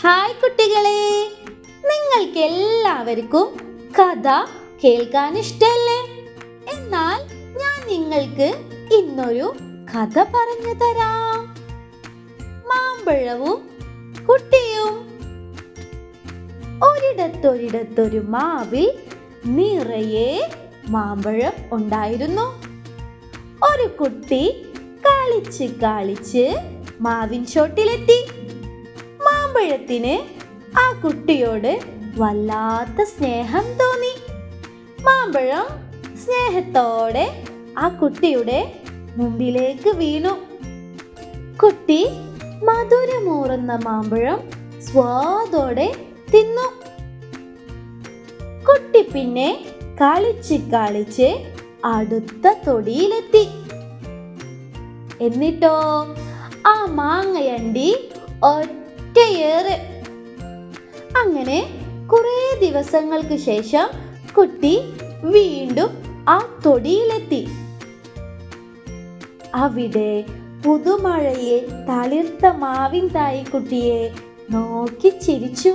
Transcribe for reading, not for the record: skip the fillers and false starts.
Hi കുട്ടികളെ, നിങ്ങൾക്ക് എല്ലാവർക്കും കഥ കേൾക്കാൻ ഇഷ്ടല്ലേ? എന്നാൽ ഞാൻ നിങ്ങൾക്ക് ഇന്നൊരു കഥ പറഞ്ഞു തരാം. മാമ്പഴവും കുട്ടിയും. ഒരിടത്തൊരു മാവിൽ നിറയെ മാമ്പഴം ഉണ്ടായിരുന്നു. ഒരു കുട്ടി കളിച്ച് മാവിൻ ചോട്ടിലെത്തി. മാമ്പഴത്തിന് ആ കുട്ടിയോട് വല്ലാത്ത സ്നേഹം തോന്നി. മാമ്പഴം സ്നേഹത്തോടെ ആ കുട്ടിയുടെ മുമ്പിലേക്ക് വീണു. കുട്ടി മധുരമൂറുന്ന മാമ്പഴം സ്വാദോടെ തിന്നു. കുട്ടി പിന്നെ കളിച്ച് അടുത്ത തൊടിയിലെത്തി. എന്നിട്ടോ ആ മാങ്ങയണ്ടി ഒറ്റയേറ്. അങ്ങനെ കുറേ ദിവസങ്ങൾക്ക് ശേഷം കുട്ടി വീണ്ടും ആ തൊടിയിലെത്തി. അവിടെ പുതുമഴയിൽ തളിർത്ത മാവിൻ തായി കുട്ടിയെ നോക്കി ചിരിച്ചു.